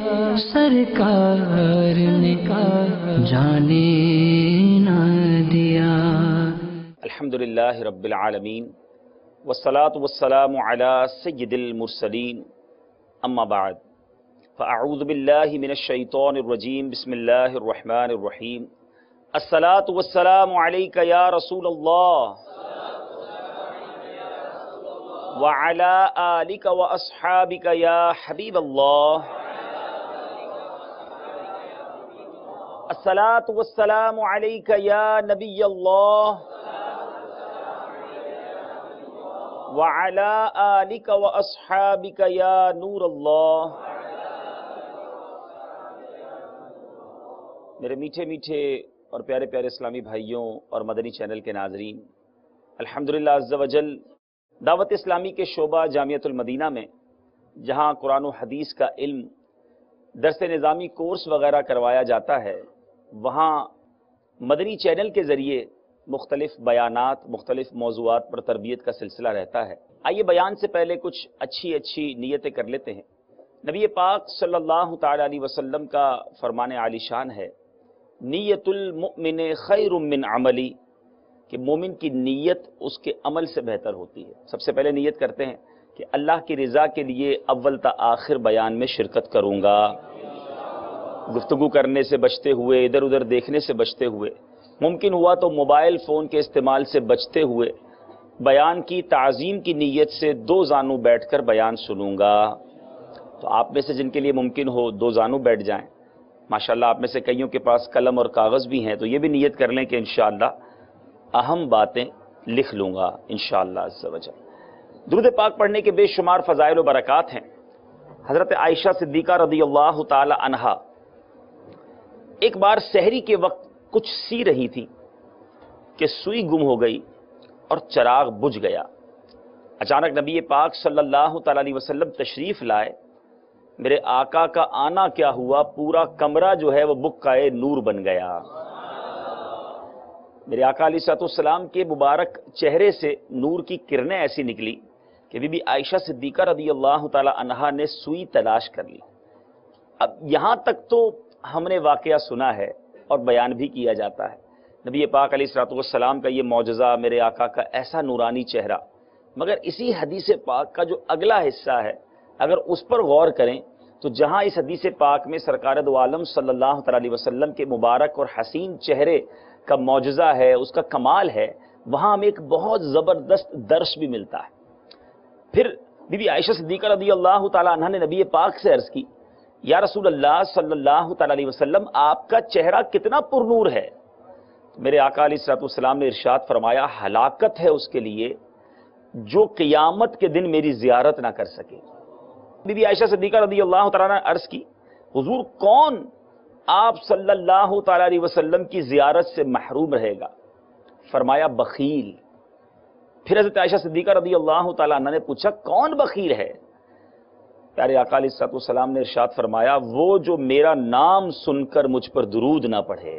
سرکار نے جانے نہ دیا۔ الحمدللہ رب العالمین والصلاة والسلام علی سید المرسلین، اما بعد فاعوذ باللہ من الشیطان الرجیم، بسم اللہ الرحمن الرحیم۔ الصلاة والسلام علیک یا رسول اللہ وعلی آلک واصحابک یا حبیب اللہ۔ الصلاة والسلام علیک یا نبی اللہ وعلی آلک واصحابک یا نور اللہ۔ میرے میٹھے میٹھے اور پیارے پیارے اسلامی بھائیوں اور مدنی چینل کے ناظرین، الحمدللہ عز و جل دعوت اسلامی کے شعبہ جامعۃ المدینہ میں جہاں قرآن و حدیث کا علم درس نظامی کورس وغیرہ کروایا جاتا ہے، وہاں مدنی چینل کے ذریعے مختلف بیانات، مختلف موضوعات پر تربیت کا سلسلہ رہتا ہے۔ آئیے بیان سے پہلے کچھ اچھی نیتیں کر لیتے ہیں۔ نبی پاک صلی اللہ تعالی علیہ وسلم کا فرمان عالی شان ہے، نیت المؤمن خیر من عملی، کہ مومن کی نیت اس کے عمل سے بہتر ہوتی ہے۔ سب سے پہلے نیت کرتے ہیں کہ اللہ کی رضا کے لیے اول تا آخر بیان میں شرکت کروں گا، گفتگو کرنے سے بچتے ہوئے، ادھر ادھر دیکھنے سے بچتے ہوئے، ممکن ہوا تو موبائل فون کے استعمال سے بچتے ہوئے بیان کی تعظیم کی نیت سے دو زانوں بیٹھ کر بیان سنوں گا۔ تو آپ میں سے جن کے لیے ممکن ہو دو زانوں بیٹھ جائیں۔ ماشاءاللہ آپ میں سے کئیوں کے پاس قلم اور کاغذ بھی ہیں، تو یہ بھی نیت کر لیں کہ انشاءاللہ اہم باتیں لکھ لوں گا انشاءاللہ عز و جل۔ درود پاک پڑھنے کے بے شمار فضائل و برکات ہیں۔ حضرت عائشہ صدیقہ رضی اللہ تعالی عنہا ایک بار سحری کے وقت کچھ سی رہی تھی کہ سوئی گم ہو گئی اور چراغ بجھ گیا۔ اچانک نبی پاک صلی اللہ تعالی علیہ وسلم تشریف لائے۔ میرے آقا کا آنا کیا ہوا، پورا کمرہ جو ہے وہ بقعۂ نور بن گیا۔ میرے آقا علیہ السلام کے مبارک چہرے سے نور کی کرنیں ایسی نکلی کہ بی بی عائشہ صدیقہ رضی اللہ تعالی عنہا نے سوئی تلاش کر لی۔ اب یہاں تک تو ہم نے واقعہ سنا ہے اور بیان بھی کیا جاتا ہے، نبی پاک علیہ السلام کا یہ معجزہ، میرے آقا کا ایسا نورانی چہرہ، مگر اسی حدیث پاک کا جو اگلا حصہ ہے اگر اس پر غور کریں تو جہاں اس حدیث پاک میں سرکار دو عالم صلی اللہ علیہ وسلم کے مبارک اور حسین چہرے کا معجزہ ہے، اس کا کمال ہے، وہاں ہمیں ایک بہت زبردست درس بھی ملتا ہے۔ پھر بی بی عائشہ صدیقہ رضی اللہ تعالی عنہ نے نبی پاک سے عرض کی، یا رسول اللہ صلی اللہ تعالی علیہ وسلم، آپ کا چہرہ کتنا پرنور ہے۔ میرے آقا علیہ السلام نے ارشاد فرمایا، ہلاکت ہے اس کے لیے جو قیامت کے دن میری زیارت نہ کر سکے۔ بی بی عائشہ صدیقہ رضی اللہ تعالیٰ نے عرض کی، حضور کون آپ صلی اللہ تعالیٰ علیہ وسلم کی زیارت سے محروم رہے گا؟ فرمایا بخیل۔ پھر حضرت عائشہ صدیقہ رضی اللہ تعالیٰ عنہ نے پوچھا کون بخیل ہے؟ پیارے آقا علیہ السلام نے ارشاد فرمایا، وہ جو میرا نام سن کر مجھ پر درود نہ پڑھے۔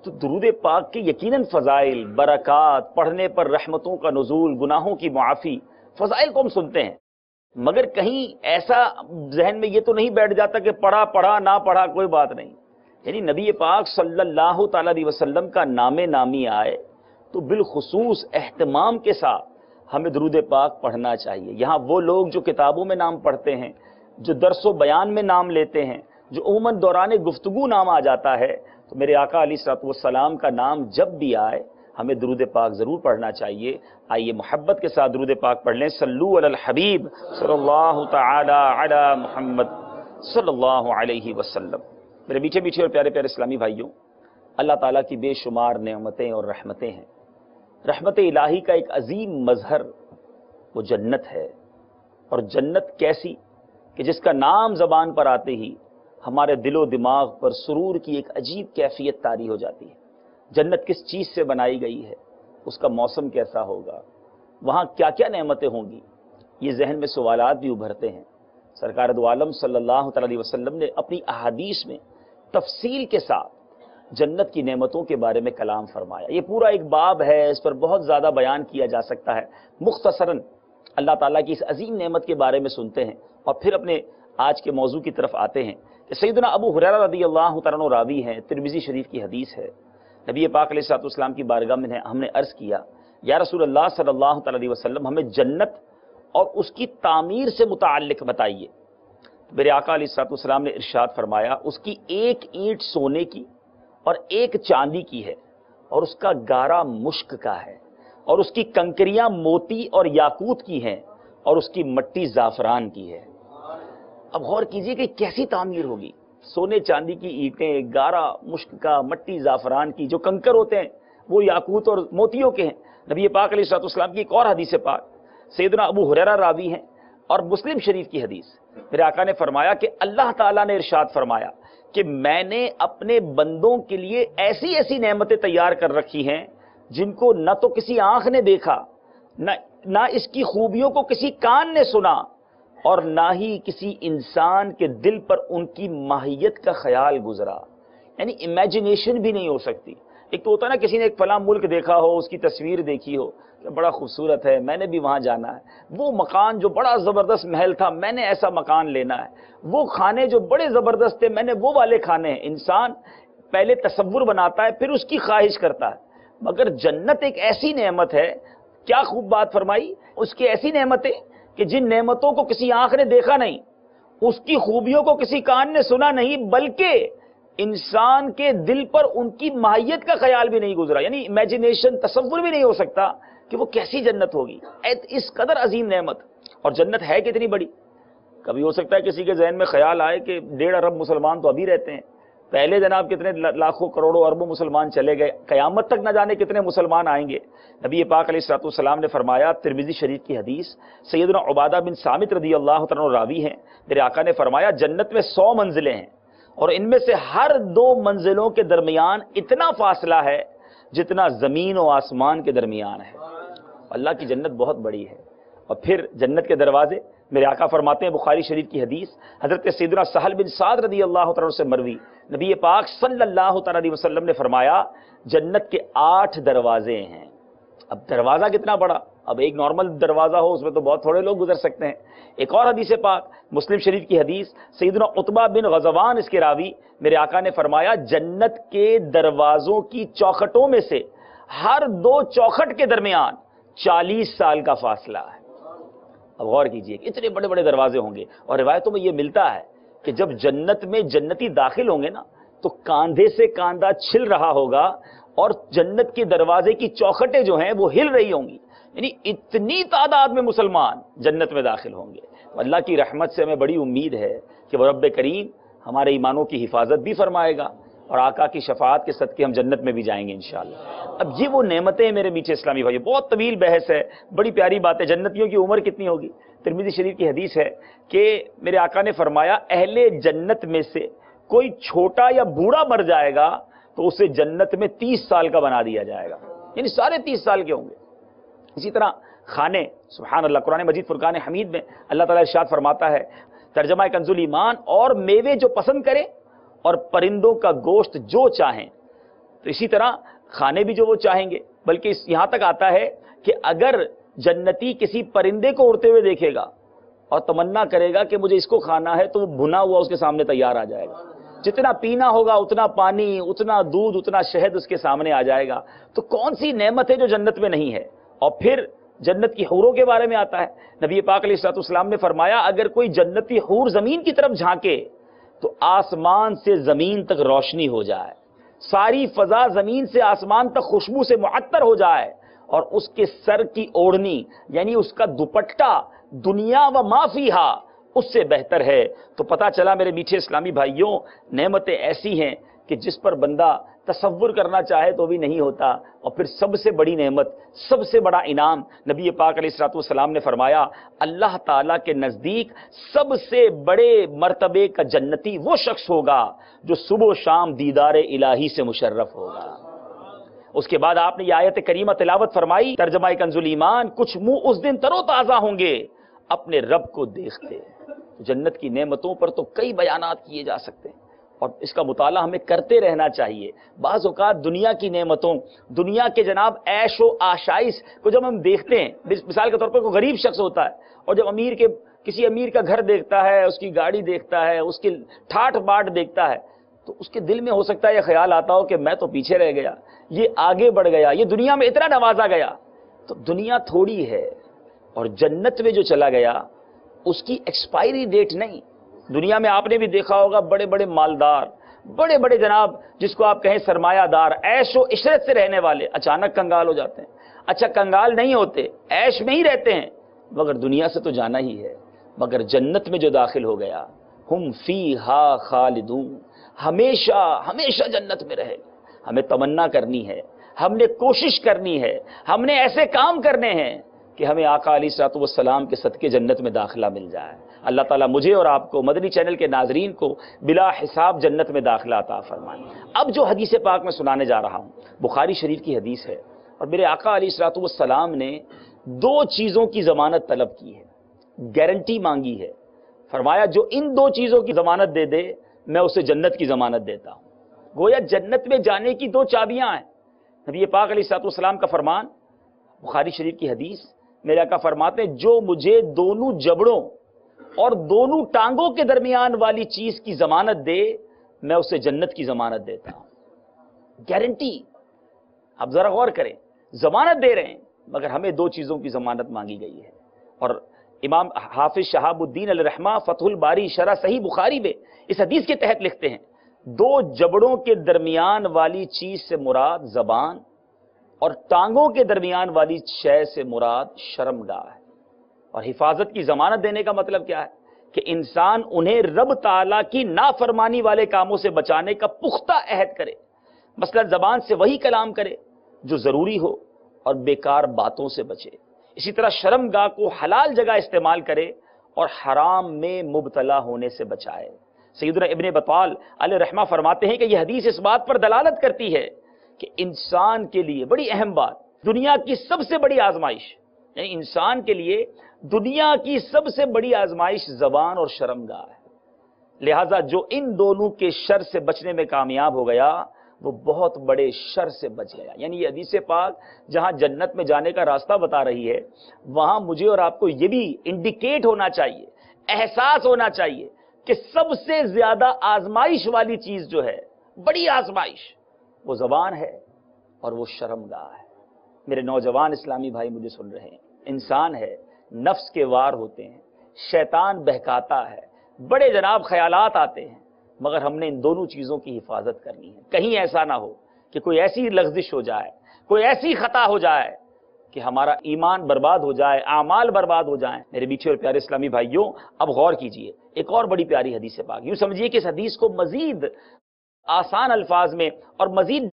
تو درود پاک کے یقیناً فضائل، برکات، پڑھنے پر رحمتوں کا نزول، گناہوں کی معافی، فضائل کو ہم سنتے ہیں، مگر کہیں ایسا ذہن میں یہ تو نہیں بیٹھ جاتا کہ پڑھا نہ پڑھا کوئی بات نہیں۔ یعنی نبی پاک صلی اللہ تعالی علیہ وسلم کا نام نامی آئے تو بالخصوص اہتمام کے ساتھ ہمیں درود پاک پڑھنا چاہیے۔ یہاں وہ لوگ جو کتابوں میں نام پڑھتے ہیں، جو درس و بیان میں نام لیتے ہیں، جو عموماً دوران گفتگو نام آ جاتا ہے، تو میرے آقا علیہ السلام کا نام جب بھی آئے ہمیں درود پاک ضرور پڑھنا چاہیے۔ آئیے محبت کے ساتھ درود پاک پڑھ لیں۔ صلو علی الحبیب صلی اللہ تعالی علی محمد صلی اللہ علیہ وسلم۔ میرے میٹھے میٹھے اور پیارے پیارے اسلامی بھائیوں، اللہ تعالیٰ کی بے شمار نعمتیں اور رحمتیں ہیں۔ رحمت الہی کا ایک عظیم مظہر وہ جنت ہے، اور جنت کیسی کہ جس کا نام زبان پر آتے ہی ہمارے دل و دماغ پر سرور کی ایک عجیب کیفیت طاری ہو جاتی ہے۔ جنت کس چیز سے بنائی گئی ہے، اس کا موسم کیسا ہوگا، وہاں کیا کیا نعمتیں ہوں گی، یہ ذہن میں سوالات بھی ابھرتے ہیں۔ سرکار دو عالم صلی اللہ علیہ وسلم نے اپنی احادیث میں تفصیل کے ساتھ جنت کی نعمتوں کے بارے میں کلام فرمایا۔ یہ پورا ایک باب ہے، اس پر بہت زیادہ بیان کیا جا سکتا ہے۔ مختصراً اللہ تعالیٰ کی اس عظیم نعمت کے بارے میں سنتے ہیں اور پھر اپنے آج کے موضوع کی طرف آتے ہیں کہ سیدنا ابو ہریرہ رضی اللہ تعالیٰ عنہ راوی ہیں، ترمذی شریف کی حدیث ہے، نبی پاک علیہ الصلوۃ والسلام کی بارگاہ میں ہم نے عرض کیا یا رسول اللہ صلی اللہ تعالیٰ علیہ وسلم ہمیں جنت اور اس کی تعمیر سے متعلق بتائیے۔ میرے آقا علیہ الصلوۃ والسلام نے ارشاد فرمایا اس کی ایک اینٹ سونے کی اور ایک چاندی کی ہے، اور اس کا گارا مشک کا ہے، اور اس کی کنکریاں موتی اور یاقوت کی ہیں، اور اس کی مٹی زعفران کی ہے۔ اب غور کیجئے کہ کیسی تعمیر ہوگی، سونے چاندی کی اینٹیں، گارا مشک کا، مٹی زعفران کی، جو کنکر ہوتے ہیں وہ یاقوت اور موتیوں کے ہیں۔ نبی پاک علیہ الصلوۃ والسلام کی ایک اور حدیث پاک، سیدنا ابو ہریرہ راوی ہیں اور مسلم شریف کی حدیث، میرے آقا نے فرمایا کہ اللہ تعالیٰ نے ارشاد فرمایا کہ میں نے اپنے بندوں کے لیے ایسی ایسی نعمتیں تیار کر رکھی ہیں جن کو نہ تو کسی آنکھ نے دیکھا، نہ اس کی خوبیوں کو کسی کان نے سنا، اور نہ ہی کسی انسان کے دل پر ان کی ماہیت کا خیال گزرا، یعنی امیجنیشن بھی نہیں ہو سکتی۔ ایک تو ہوتا ہے نا کسی نے ایک فلاں ملک دیکھا ہو، اس کی تصویر دیکھی ہو کہ بڑا خوبصورت ہے، میں نے بھی وہاں جانا ہے، وہ مکان جو بڑا زبردست محل تھا میں نے ایسا مکان لینا ہے، وہ کھانے جو بڑے زبردست تھے میں نے وہ والے کھانے ہیں۔ انسان پہلے تصور بناتا ہے پھر اس کی خواہش کرتا ہے، مگر جنت ایک ایسی نعمت ہے، کیا خوب بات فرمائی، اس کی ایسی نعمتیں کہ جن نعمتوں کو کسی آنکھ نے دیکھا نہیں، اس کی خوبیوں کو کسی کان نے سنا نہیں، بلکہ انسان کے دل پر ان کی ماہیت کا خیال بھی نہیں گزرا، یعنی امیجنیشن، تصور بھی نہیں ہو سکتا کہ وہ کیسی جنت ہوگی، اس قدر عظیم نعمت۔ اور جنت ہے کتنی بڑی، کبھی ہو سکتا ہے کسی کے ذہن میں خیال آئے کہ 1.5 ارب مسلمان تو ابھی رہتے ہیں، پہلے جناب کتنے لاکھوں کروڑوں اربوں مسلمان چلے گئے، قیامت تک نہ جانے کتنے مسلمان آئیں گے۔ نبی پاک علیہ الصلوۃ والسلام نے فرمایا، ترمذی شریف کی حدیث، سیدنا عبادہ بن صامت رضی اللہ تعالیٰ عنہ راوی ہیں، میرے آقا نے فرمایا جنت میں 100 منزلیں ہیں، اور ان میں سے ہر 2 منزلوں کے درمیان اتنا فاصلہ ہے جتنا زمین و آسمان کے درمیان ہے۔ اللہ کی جنت بہت بڑی ہے۔ اور پھر جنت کے دروازے، میرے آقا فرماتے ہیں بخاری شریف کی حدیث، حضرت سیدنا سہل بن سعد رضی اللہ تعالیٰ عنہ سے مروی، نبی پاک صلی اللہ تعالیٰ علیہ وسلم نے فرمایا جنت کے 8 دروازے ہیں۔ اب دروازہ کتنا بڑا، اب ایک نارمل دروازہ ہو اس میں تو بہت تھوڑے لوگ گزر سکتے ہیں۔ ایک اور حدیث پاک مسلم شریف کی حدیث، سیدنا عتبہ بن غزوان اس کے راوی، میرے آقا نے فرمایا جنت کے دروازوں کی چوکھٹوں میں سے ہر 2 چوکھٹ کے درمیان 40 سال کا فاصلہ ہے۔ اب غور کیجئے اتنے بڑے بڑے دروازے ہوں گے، اور روایتوں میں یہ ملتا ہے کہ جب جنت میں جنتی داخل ہوں گے نا تو کاندھے سے کاندھا چھل رہا ہوگا، اور جنت کے دروازے کی چوکھٹیں جو ہیں وہ ہل رہی ہوں گی، یعنی اتنی تعداد میں مسلمان جنت میں داخل ہوں گے۔ اللہ کی رحمت سے ہمیں بڑی امید ہے کہ وہ رب کریم ہمارے ایمانوں کی حفاظت بھی فرمائے گا، اور آقا کی شفاعت کے صدقے ہم جنت میں بھی جائیں گے انشاءاللہ۔ اب یہ وہ نعمتیں ہیں میرے میٹھے اسلامی بھائی، بہت طویل بحث ہے، بڑی پیاری بات ہے۔ جنتیوں کی عمر کتنی ہوگی؟ ترمذی شریف کی حدیث ہے کہ میرے آقا نے فرمایا اہل جنت میں سے کوئی چھوٹا یا بوڑھا مر جائے گا تو اسے جنت میں 30 سال کا بنا دیا جائے گا، یعنی سارے 30 سال کے ہوں گے۔ اسی طرح کھانے، سبحان اللہ، قرآن مجید فرقان حمید میں اللہ تعالیٰ ارشاد فرماتا ہے، ترجمہ کنز الایمان، اور میوے جو پسند کریں اور پرندوں کا گوشت جو چاہیں، تو اسی طرح کھانے بھی جو وہ چاہیں گے، بلکہ یہاں تک آتا ہے کہ اگر جنتی کسی پرندے کو اڑتے ہوئے دیکھے گا اور تمنا کرے گا کہ مجھے اس کو کھانا ہے تو وہ بھنا ہوا اس کے سامنے تیار آ جائے گا، جتنا پینا ہوگا اتنا پانی، اتنا دودھ، اتنا شہد اس کے سامنے آ جائے گا۔ تو کون سی نعمت ہے جو جنت میں نہیں ہے؟ اور پھر جنت کی حوروں کے بارے میں آتا ہے، نبی پاک علیہ الصلوۃ والسلام نے فرمایا اگر کوئی جنتی حور زمین کی طرف جھانکے تو آسمان سے زمین تک روشنی ہو جائے، ساری فضا زمین سے آسمان تک خوشبو سے معطر ہو جائے، اور اس کے سر کی اوڑھنی یعنی اس کا دوپٹہ دنیا و ما فیہا اس سے بہتر ہے۔ تو پتہ چلا میرے میٹھے اسلامی بھائیوں، نعمتیں ایسی ہیں کہ جس پر بندہ تصور کرنا چاہے تو بھی نہیں ہوتا۔ اور پھر سب سے بڑی نعمت، سب سے بڑا انعام، نبی پاک علیہ الصلوۃ والسلام نے فرمایا اللہ تعالیٰ کے نزدیک سب سے بڑے مرتبے کا جنتی وہ شخص ہوگا جو صبح و شام دیدار الہی سے مشرف ہوگا۔ اس کے بعد آپ نے یہ آیت کریمہ تلاوت فرمائی، ترجمہ کنز الایمان، کچھ منہ اس دن تر و تازہ ہوں گے اپنے رب کو دیکھتے۔ جنت کی نعمتوں پر تو کئی بیانات کیے جا سکتے ہیں، اور اس کا مطالعہ ہمیں کرتے رہنا چاہیے۔ بعض اوقات دنیا کی نعمتوں، دنیا کے جناب عیش و آشائش کو جب ہم دیکھتے ہیں، مثال کے طور پر کوئی غریب شخص ہوتا ہے اور جب امیر کسی امیر کا گھر دیکھتا ہے، اس کی گاڑی دیکھتا ہے، اس کی ٹھاٹ باٹ دیکھتا ہے، تو اس کے دل میں ہو سکتا ہے یہ خیال آتا ہو کہ میں تو پیچھے رہ گیا، یہ آگے بڑھ گیا، یہ دنیا میں اتنا نوازا گیا۔ تو دنیا تھوڑی ہے، اور جنت میں جو چلا گیا اس کی ایکسپائری ڈیٹ نہیں۔ دنیا میں آپ نے بھی دیکھا ہوگا بڑے بڑے مالدار، بڑے بڑے جناب جس کو آپ کہیں سرمایہ دار، عیش و عشرت سے رہنے والے، اچانک کنگال ہو جاتے ہیں۔ اچھا کنگال نہیں ہوتے، عیش میں ہی رہتے ہیں، مگر دنیا سے تو جانا ہی ہے۔ مگر جنت میں جو داخل ہو گیا، ہم فیہا خالدون، ہمیشہ ہمیشہ جنت میں رہے گا۔ ہمیں تمنا کرنی ہے، ہم نے کوشش کرنی ہے، ہم نے ایسے کام کرنے ہیں کہ ہمیں آقا علیہ الصلوۃ والسلام کے صدقے جنت میں داخلہ مل جائے۔ اللہ تعالیٰ مجھے اور آپ کو، مدنی چینل کے ناظرین کو بلا حساب جنت میں داخلہ عطا فرمائے۔ اب جو حدیث پاک میں سنانے جا رہا ہوں بخاری شریف کی حدیث ہے، اور میرے آقا علیہ الصلوۃ والسلام نے دو چیزوں کی ضمانت طلب کی ہے، گارنٹی مانگی ہے۔ فرمایا جو ان دو چیزوں کی ضمانت دے دے میں اسے جنت کی ضمانت دیتا ہوں۔ گویا جنت میں جانے کی دو چابیاں ہیں۔ نبی پاک علیہ الصلوۃ والسلام کا فرمان، بخاری شریف کی حدیث، میرے آقا فرماتے ہیں جو مجھے دونوں جبڑوں اور دونوں ٹانگوں کے درمیان والی چیز کی ضمانت دے میں اسے جنت کی ضمانت دیتا ہوں۔ گارنٹی، آپ ذرا غور کریں، ضمانت دے رہے ہیں مگر ہمیں دو چیزوں کی ضمانت مانگی گئی ہے۔ اور امام حافظ شہاب الدین علیہ رحمہ فتح الباری شرح صحیح بخاری میں اس حدیث کے تحت لکھتے ہیں، دو جبڑوں کے درمیان والی چیز سے مراد زبان، اور ٹانگوں کے درمیان والی شے سے مراد شرمگاہ ہے۔ اور حفاظت کی ضمانت دینے کا مطلب کیا ہے؟ کہ انسان انہیں رب تعالیٰ کی نافرمانی والے کاموں سے بچانے کا پختہ عہد کرے، مثلا زبان سے وہی کلام کرے جو ضروری ہو اور بیکار باتوں سے بچے۔ اسی طرح شرمگاہ کو حلال جگہ استعمال کرے اور حرام میں مبتلا ہونے سے بچائے۔ سیدنا ابن بطال علیہ رحمہ فرماتے ہیں کہ یہ حدیث اس بات پر دلالت کرتی ہے کہ انسان کے لیے بڑی اہم بات، دنیا کی سب سے بڑی آزمائش، یعنی انسان کے لیے دنیا کی سب سے بڑی آزمائش زبان اور شرمگاہ ہے۔ لہذا جو ان دونوں کے شر سے بچنے میں کامیاب ہو گیا وہ بہت بڑے شر سے بچ گیا۔ یعنی یہ حدیث پاک جہاں جنت میں جانے کا راستہ بتا رہی ہے، وہاں مجھے اور آپ کو یہ بھی انڈیکیٹ ہونا چاہیے، احساس ہونا چاہیے کہ سب سے زیادہ آزمائش والی چیز جو ہے، بڑی آزمائش، وہ زبان ہے اور وہ شرمگاہ ہے۔ میرے نوجوان اسلامی بھائی مجھے سن رہے ہیں، انسان ہے، نفس کے وار ہوتے ہیں، شیطان بہکاتا ہے، بڑے جناب خیالات آتے ہیں، مگر ہم نے ان دونوں چیزوں کی حفاظت کرنی ہے۔ کہیں ایسا نہ ہو کہ کوئی ایسی لغزش ہو جائے، کوئی ایسی خطا ہو جائے کہ ہمارا ایمان برباد ہو جائے، اعمال برباد ہو جائیں۔ میرے میٹھے اور پیارے اسلامی بھائیوں، اب غور کیجئے، ایک اور بڑی پیاری حدیث پاک، یوں سمجھیے کہ اس حدیث کو مزید آسان الفاظ میں اور مزید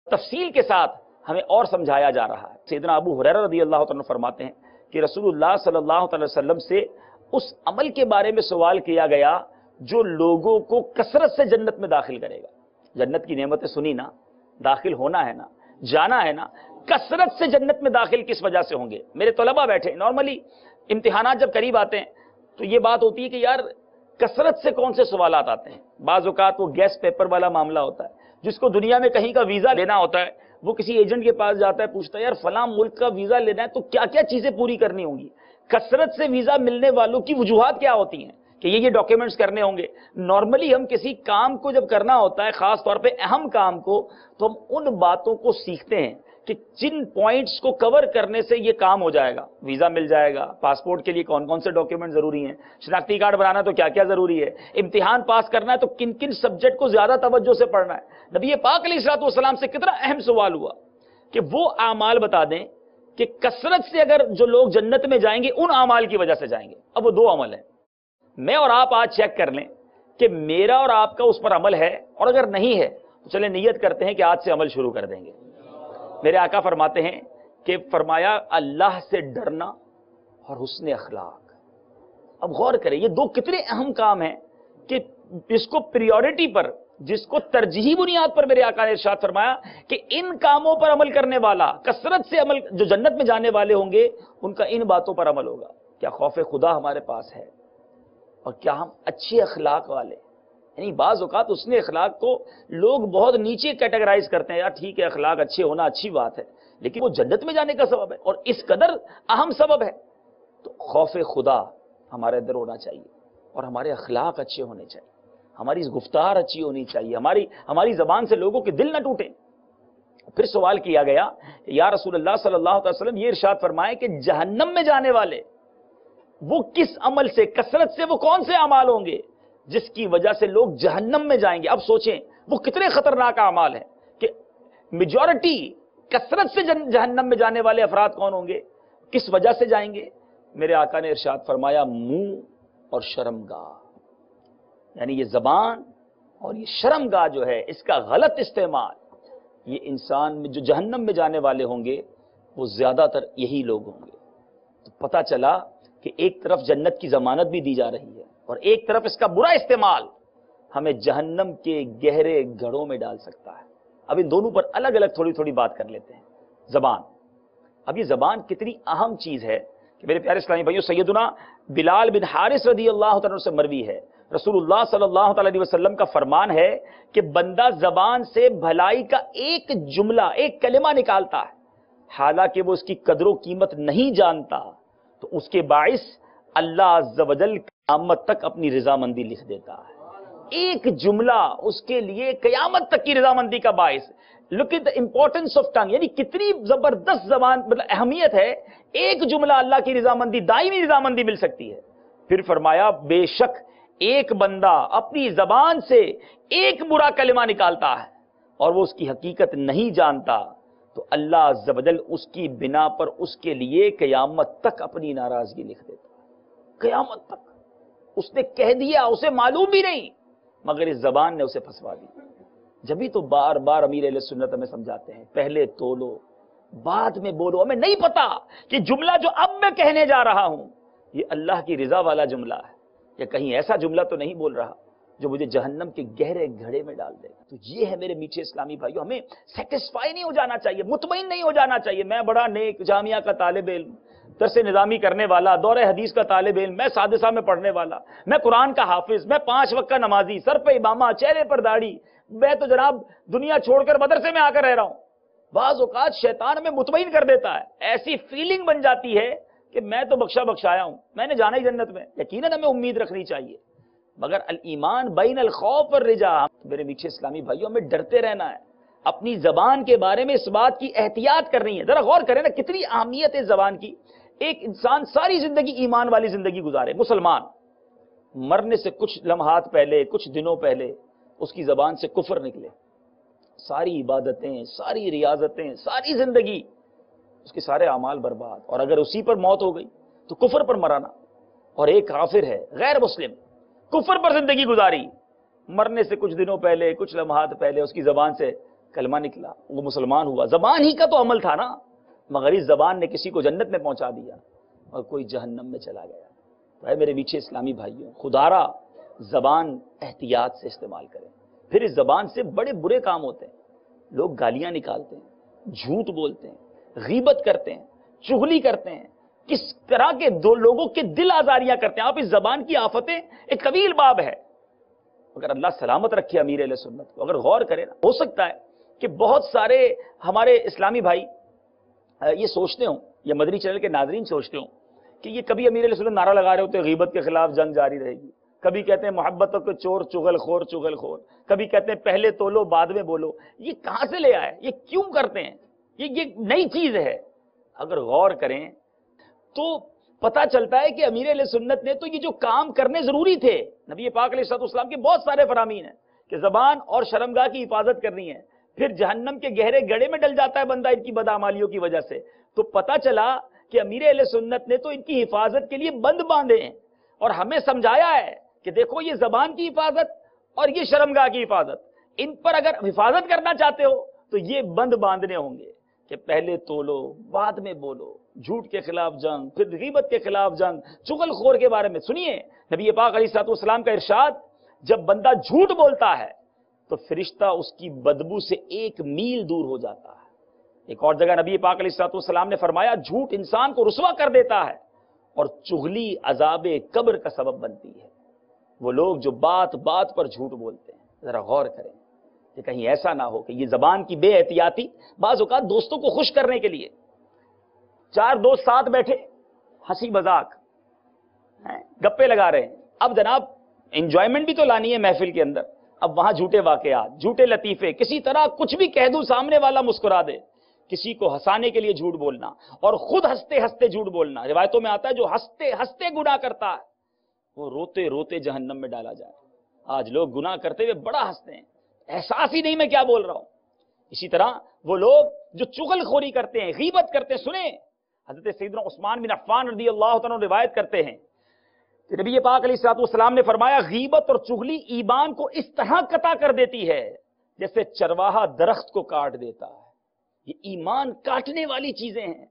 تفصیل کے ساتھ ہمیں اور سمجھایا جا رہا ہے۔ سیدنا ابو ہریرہ رضی اللہ عنہ فرماتے ہیں کہ رسول اللہ صلی اللہ علیہ وسلم سے اس عمل کے بارے میں سوال کیا گیا جو لوگوں کو کثرت سے جنت میں داخل کرے گا۔ جنت کی نعمتیں سنی نا، داخل ہونا ہے نا، جانا ہے نا، کثرت سے جنت میں داخل کس وجہ سے ہوں گے؟ میرے طلبہ بیٹھے، نارملی امتحانات جب قریب آتے ہیں تو یہ بات ہوتی ہے کہ یار کثرت سے کون سے سوالات آتے ہیں۔ بعض اوقات وہ گیس پیپر والا معاملہ ہوتا ہے، جس کو دنیا میں کہیں کا ویزا لینا ہوتا ہے، وہ کسی ایجنٹ کے پاس جاتا ہے، پوچھتا ہے یار فلاں ملک کا ویزا لینا ہے تو کیا کیا چیزیں پوری کرنی ہوں گی؟ کثرت سے ویزا ملنے والوں کی وجوہات کیا ہوتی ہیں کہ یہ ڈاکیومنٹس کرنے ہوں گے۔ نارملی ہم کسی کام کو جب کرنا ہوتا ہے، خاص طور پہ اہم کام کو، تو ہم ان باتوں کو سیکھتے ہیں کہ جن پوائنٹس کو کور کرنے سے یہ کام ہو جائے گا، ویزا مل جائے گا، پاسپورٹ کے لیے کون کون سے ڈاکیومنٹ ضروری ہیں، شناختی کارڈ بنانا تو کیا کیا ضروری ہے، امتحان پاس کرنا ہے تو کن کن سبجیکٹ کو زیادہ توجہ سے پڑھنا ہے۔ نبی پاک علیہ الصلوۃ والسلام سے کتنا اہم سوال ہوا کہ وہ اعمال بتا دیں کہ کثرت سے اگر جو لوگ جنت میں جائیں گے ان اعمال کی وجہ سے جائیں گے۔ اب وہ دو عمل ہیں، میں اور آپ آج چیک کر لیں کہ میرا اور آپ کا اس پر عمل ہے، اور اگر نہیں ہے تو چلیں نیت کرتے ہیں کہ آج سے عمل شروع کر دیں گے۔ میرے آقا فرماتے ہیں کہ فرمایا اللہ سے ڈرنا اور حسن اخلاق۔ اب غور کریں یہ دو کتنے اہم کام ہیں کہ اس کو پریورٹی پر، جس کو ترجیحی بنیاد پر میرے آقا نے ارشاد فرمایا کہ ان کاموں پر عمل کرنے والا، کثرت سے عمل جو جنت میں جانے والے ہوں گے ان کا ان باتوں پر عمل ہوگا۔ کیا خوف خدا ہمارے پاس ہے؟ اور کیا ہم اچھے اخلاق والے؟ یعنی بعض اوقات اس نے اخلاق کو لوگ بہت نیچے کیٹیگرائز کرتے ہیں، یار ٹھیک ہے اخلاق اچھے ہونا اچھی بات ہے، لیکن وہ جنت میں جانے کا سبب ہے اور اس قدر اہم سبب ہے۔ تو خوف خدا ہمارے اندر ہونا چاہیے، اور ہمارے اخلاق اچھے ہونے چاہیے، ہماری گفتار اچھی ہونی چاہیے، ہماری زبان سے لوگوں کے دل نہ ٹوٹیں۔ پھر سوال کیا گیا کہ یا رسول اللہ صلی اللہ علیہ وسلم یہ ارشاد فرمائے کہ جہنم میں جانے والے وہ کس عمل سے، کثرت سے وہ کون سے اعمال ہوں گے جس کی وجہ سے لوگ جہنم میں جائیں گے؟ اب سوچیں وہ کتنے خطرناک اعمال ہیں کہ میجورٹی کثرت سے جہنم میں جانے والے افراد کون ہوں گے، کس وجہ سے جائیں گے؟ میرے آقا نے ارشاد فرمایا منہ اور شرمگاہ، یعنی یہ زبان اور یہ شرمگاہ جو ہے اس کا غلط استعمال، یہ انسان میں جو جہنم میں جانے والے ہوں گے وہ زیادہ تر یہی لوگ ہوں گے۔ تو پتہ چلا کہ ایک طرف جنت کی ضمانت بھی دی جا رہی ہے اور ایک طرف اس کا برا استعمال ہمیں جہنم کے گہرے گڑھوں میں ڈال سکتا ہے۔ اب ان دونوں پر الگ الگ تھوڑی تھوڑی بات کر لیتے ہیں۔ زبان، اب یہ زبان کتنی اہم چیز ہے کہ میرے پیارے اسلامی بھائیو، سیدنا بلال بن حارث رضی اللہ تعالیٰ سے مروی ہے، رسول اللہ صلی اللہ تعالیٰ علیہ وسلم کا فرمان ہے کہ بندہ زبان سے بھلائی کا ایک جملہ، ایک کلمہ نکالتا ہے، حالانکہ وہ اس کی قدر و قیمت نہیں جانتا، تو اس کے باعث اللہ عز و جل قیامت تک اپنی رضامندی لکھ دیتا ہے۔ ایک جملہ اس کے لیے قیامت تک کی رضامندی کا باعث۔ Look at the importance of tongue، یعنی کتنی زبردست زبان، مطلب اہمیت ہے، ایک جملہ اللہ کی رضامندی، دائمی رضامندی مل سکتی ہے۔ پھر فرمایا بے شک ایک بندہ اپنی زبان سے ایک برا کلمہ نکالتا ہے اور وہ اس کی حقیقت نہیں جانتا، تو اللہ عز و جل اس کی بنا پر اس کے لیے قیامت تک اپنی ناراضگی لکھ دیتا ہے۔ قیامت تک اس نے کہہ دیا، اسے معلوم بھی نہیں، مگر اس زبان نے اسے پھنسوا دی۔ جبھی تو بار بار امیر اہل سنت ہمیں سمجھاتے ہیں پہلے تولو بعد میں بولو۔ ہمیں نہیں پتا کہ جملہ جو اب میں کہنے جا رہا ہوں یہ اللہ کی رضا والا جملہ ہے یا کہیں ایسا جملہ تو نہیں بول رہا جو مجھے جہنم کے گہرے گھڑے میں ڈال دے گا۔ تو یہ ہے میرے میٹھے اسلامی بھائیو، ہمیں سیٹسفائی نہیں ہو جانا چاہیے، مطمئن نہیں ہو جانا چاہیے۔ میں بڑا نیک جامعہ کا طالب علم، درس نظامی کرنے والا، دور حدیث کا طالب علم، میں سادسہ میں پڑھنے والا، میں قرآن کا حافظ، میں 5 وقت کا نمازی، سر پہ امامہ، چہرے پر داڑھی، میں تو جناب دنیا چھوڑ کر مدرسے میں آ کر رہ رہا ہوں۔ بعض اوقات شیطان ہمیں مطمئن کر دیتا ہے، ایسی فیلنگ بن جاتی ہے کہ میں تو بخشا بخشایا ہوں، میں نے جانا ہی جنت میں۔ یقیناً ہمیں امید رکھنی چاہیے، مگر الایمان بین الخوف والرجا۔ میرے میٹھے اسلامی بھائیوں، ہمیں ڈرتے رہنا ہے، اپنی زبان کے بارے میں اس بات کی احتیاط کرنی ہے۔ ذرا غور کریں نا کتنی اہمیت ہے زبان کی۔ ایک انسان ساری زندگی ایمان والی زندگی گزارے، مسلمان، مرنے سے کچھ لمحات پہلے، کچھ دنوں پہلے اس کی زبان سے کفر نکلے، ساری عبادتیں، ساری ریاضتیں، ساری زندگی، اس کے سارے اعمال برباد، اور اگر اسی پر موت ہو گئی تو کفر پر مرانا۔ اور ایک کافر ہے غیر مسلم، کفر پر زندگی گزاری، مرنے سے کچھ دنوں پہلے، کچھ لمحات پہلے اس کی زبان سے کلمہ نکلا، وہ مسلمان ہوا۔ زبان ہی کا تو عمل تھا نا، مگر اس زبان نے کسی کو جنت میں پہنچا دیا اور کوئی جہنم میں چلا گیا۔ تو اے میرے میٹھے اسلامی بھائیوں، خدارا زبان احتیاط سے استعمال کریں۔ پھر اس زبان سے بڑے برے کام ہوتے ہیں، لوگ گالیاں نکالتے ہیں، جھوٹ بولتے ہیں، غیبت کرتے ہیں، چغلی کرتے ہیں، کس طرح کے دو لوگوں کے دل آزاریاں کرتے ہیں۔ آپ اس زبان کی آفتیں ایک طویل باب ہے، اگر اللہ سلامت رکھے امیر اہل سنت کو، اگر غور کرے نا، ہو سکتا ہے کہ بہت سارے ہمارے اسلامی بھائی یہ سوچتے ہوں، یا مدنی چینل کے ناظرین سوچتے ہوں کہ یہ کبھی امیر علیہ السلام نعرہ لگا رہے ہوتے ہیں غیبت کے خلاف جنگ جاری رہے گی، کبھی کہتے ہیں محبتوں کے چور چغل خور، کبھی کہتے ہیں پہلے تولو بعد میں بولو۔ یہ کہاں سے لے آئے؟ یہ کیوں کرتے ہیں؟ یہ نئی چیز ہے۔ اگر غور کریں تو پتہ چلتا ہے کہ امیر علیہ سنت نے تو یہ جو کام کرنے ضروری تھے، نبی پاک علیہ السلام کے بہت سارے فرامین ہیں کہ زبان اور شرمگاہ کی حفاظت کرنی ہے، پھر جہنم کے گہرے گڑھے میں ڈل جاتا ہے بندہ ان کی بدعمالیوں کی وجہ سے۔ تو پتہ چلا کہ امیر اہل سنت نے تو ان کی حفاظت کے لیے بند باندھے ہیں اور ہمیں سمجھایا ہے کہ دیکھو یہ زبان کی حفاظت اور یہ شرمگاہ کی حفاظت، ان پر اگر حفاظت کرنا چاہتے ہو تو یہ بند باندھنے ہوں گے کہ پہلے تولو بعد میں بولو، جھوٹ کے خلاف جنگ، پھر غیبت کے خلاف جنگ، چغل خور کے بارے میں سنیے نبی پاک علیہ السلام کا ارشاد، جب بندہ جھوٹ بولتا ہے تو فرشتہ اس کی بدبو سے 1 میل دور ہو جاتا ہے۔ ایک اور جگہ نبی پاک علیہ السلام نے فرمایا جھوٹ انسان کو رسوا کر دیتا ہے اور چغلی عذاب قبر کا سبب بنتی ہے۔ وہ لوگ جو بات بات پر جھوٹ بولتے ہیں، ذرا غور کریں کہ کہیں ایسا نہ ہو کہ یہ زبان کی بے احتیاطی، بعض اوقات دوستوں کو خوش کرنے کے لیے 4 دوست ساتھ بیٹھے، ہنسی مذاق، گپے لگا رہے ہیں. اب جناب انجوائمنٹ بھی تو لانی ہے محفل کے اندر. اب وہاں جھوٹے واقعات، جھوٹے لطیفے، کسی طرح کچھ بھی کہہ دوں سامنے والا مسکرا دے. کسی کو ہنسانے کے لیے جھوٹ بولنا اور خود ہنستے ہنستے جھوٹ بولنا. روایتوں میں آتا ہے جو ہنستے ہنستے گناہ کرتا ہے وہ روتے روتے جہنم میں ڈالا جائے. آج لوگ گناہ کرتے ہوئے بڑا ہنستے ہیں، احساس ہی نہیں میں کیا بول رہا ہوں. اسی طرح وہ لوگ جو چغل خوری کرتے ہیں، غیبت کرتے ہیں. سنیں حضرت سیدنا عثمان بن عفان رضی اللہ تعالیٰ روایت کرتے ہیں کہ نبی پاک علیہ الصلوۃ والسلام نے فرمایا غیبت اور چغلی ایمان کو اس طرح قطع کر دیتی ہے جیسے چرواہا درخت کو کاٹ دیتا ہے. یہ ایمان کاٹنے والی چیزیں ہیں.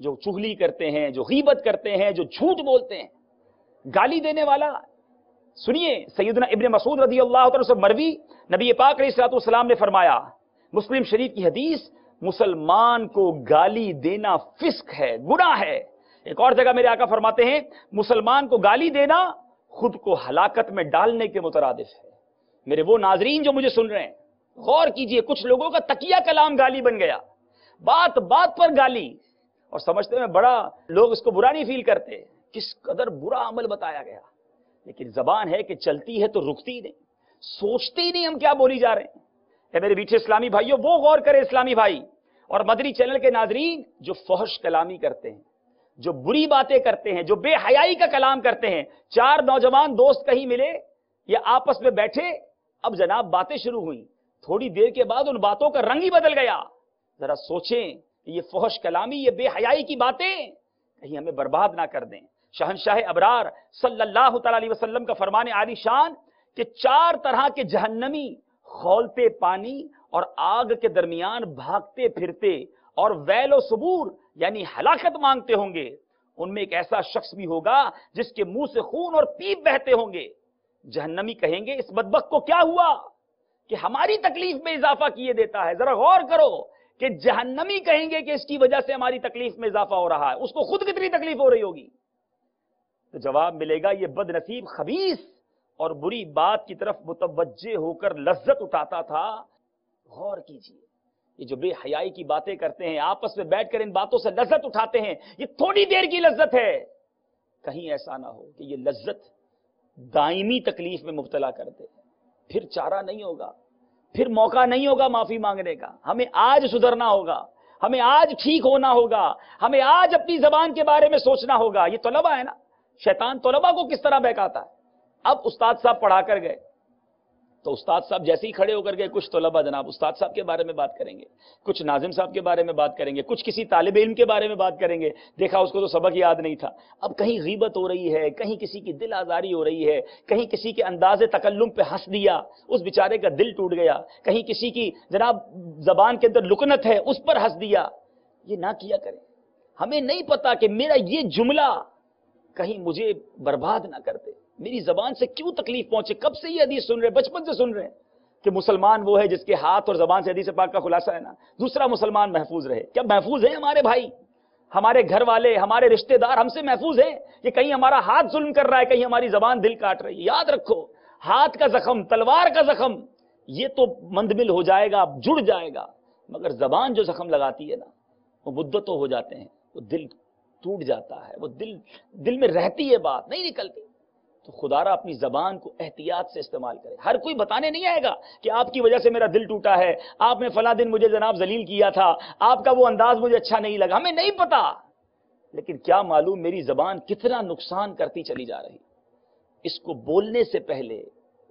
جو چغلی کرتے ہیں، جو غیبت کرتے ہیں، جو جھوٹ بولتے ہیں، گالی دینے والا. سنیے سیدنا ابن مسعود رضی اللہ عنہ سے مروی نبی پاک علیہ الصلوۃ والسلام نے فرمایا، مسلم شریف کی حدیث، مسلمان کو گالی دینا فسق ہے، گناہ ہے. ایک اور جگہ میرے آقا فرماتے ہیں مسلمان کو گالی دینا خود کو ہلاکت میں ڈالنے کے مترادف ہے. میرے وہ ناظرین جو مجھے سن رہے ہیں غور کیجئے، کچھ لوگوں کا تکیہ کلام گالی بن گیا، بات بات پر گالی، اور سمجھتے ہیں بڑا لوگ اس کو برا نہیں فیل کرتے. کس قدر برا عمل بتایا گیا. لیکن زبان ہے کہ چلتی ہے تو رکتی نہیں، سوچتے ہی نہیں ہم کیا بولی جا رہے ہیں. اے میرے میٹھے اسلامی بھائیوں، وہ غور کرے اسلامی بھائی اور مدنی چینل کے ناظرین جو فحش کلامی کرتے ہیں، جو بری باتیں کرتے ہیں، جو بے حیائی کا کلام کرتے ہیں. 4 نوجوان دوست کہیں ملے یا آپس میں بیٹھے، اب جناب باتیں شروع ہوئیں، تھوڑی دیر کے بعد ان باتوں کا رنگ ہی بدل گیا. ذرا سوچیں یہ فحش کلامی، یہ بے حیائی کی باتیں کہیں ہمیں برباد نہ کر دیں. شہنشاہ ابرار صلی اللہ تعالی علیہ وسلم کا فرمان عالی شان کہ 4 طرح کے جہنمی کھولتے پانی اور آگ کے درمیان بھاگتے پھرتے اور ویل و صبور یعنی ہلاکت مانگتے ہوں گے. ان میں ایک ایسا شخص بھی ہوگا جس کے منہ سے خون اور پیپ بہتے ہوں گے. جہنمی کہیں گے اس بدبخت کو کیا ہوا کہ ہماری تکلیف میں اضافہ کیے دیتا ہے. ذرا غور کرو کہ جہنمی کہیں گے کہ اس کی وجہ سے ہماری تکلیف میں اضافہ ہو رہا ہے، اس کو خود کتنی تکلیف ہو رہی ہوگی. تو جواب ملے گا یہ بد نصیب خبیث اور بری بات کی طرف متوجہ ہو کر لذت اٹھاتا تھا. غور کیجئے یہ جو بے حیائی کی باتیں کرتے ہیں، آپس میں بیٹھ کر ان باتوں سے لذت اٹھاتے ہیں، یہ تھوڑی دیر کی لذت ہے. کہیں ایسا نہ ہو کہ یہ لذت دائمی تکلیف میں مبتلا کر دے. پھر چارہ نہیں ہوگا، پھر موقع نہیں ہوگا معافی مانگنے کا. ہمیں آج سدھرنا ہوگا، ہمیں آج ٹھیک ہونا ہوگا، ہمیں آج اپنی زبان کے بارے میں سوچنا ہوگا. یہ طلبہ ہے نا، شیطان طلبہ کو کس طرح بہکاتا ہے. اب استاد صاحب پڑھا کر گئے تو استاد صاحب جیسے ہی کھڑے ہو کر گئے، کچھ طلبہ جناب استاد صاحب کے بارے میں بات کریں گے، کچھ ناظم صاحب کے بارے میں بات کریں گے، کچھ کسی طالب علم کے بارے میں بات کریں گے، دیکھا اس کو تو سبق یاد نہیں تھا. اب کہیں غیبت ہو رہی ہے، کہیں کسی کی دل آزاری ہو رہی ہے، کہیں کسی کے انداز تکلم پہ ہنس دیا، اس بیچارے کا دل ٹوٹ گیا، کہیں کسی کی جناب زبان کے اندر لکنت ہے اس پر ہنس دیا. یہ نہ کیا کریں. ہمیں نہیں پتا کہ میرا یہ جملہ کہیں مجھے برباد نہ کر دے، میری زبان سے کیوں تکلیف پہنچے. کب سے یہ حدیث سن رہے ہیں؟ بچپن سے سن رہے ہیں کہ مسلمان وہ ہے جس کے ہاتھ اور زبان سے حدیث پاک کا خلاصہ ہے نا، دوسرا مسلمان محفوظ رہے. کیا محفوظ ہیں ہمارے بھائی، ہمارے گھر والے، ہمارے رشتہ دار ہم سے محفوظ ہیں؟ کہ کہیں ہمارا ہاتھ ظلم کر رہا ہے، کہیں ہماری زبان دل کاٹ رہی ہے. یاد رکھو ہاتھ کا زخم، تلوار کا زخم یہ تو مندمل ہو جائے گا، جڑ جائے گا، مگر زبان جو زخم لگاتی ہے نا وہ مدتوں ہو جاتے ہیں، وہ دل ٹوٹ جاتا ہے، وہ دل میں رہتی ہے، بات نہیں نکلتی. تو خدا را اپنی زبان کو احتیاط سے استعمال کرے. ہر کوئی بتانے نہیں آئے گا کہ آپ کی وجہ سے میرا دل ٹوٹا ہے، آپ نے فلاں دن مجھے جناب ذلیل کیا تھا، آپ کا وہ انداز مجھے اچھا نہیں لگا. ہمیں نہیں پتا، لیکن کیا معلوم میری زبان کتنا نقصان کرتی چلی جا رہی. اس کو بولنے سے پہلے،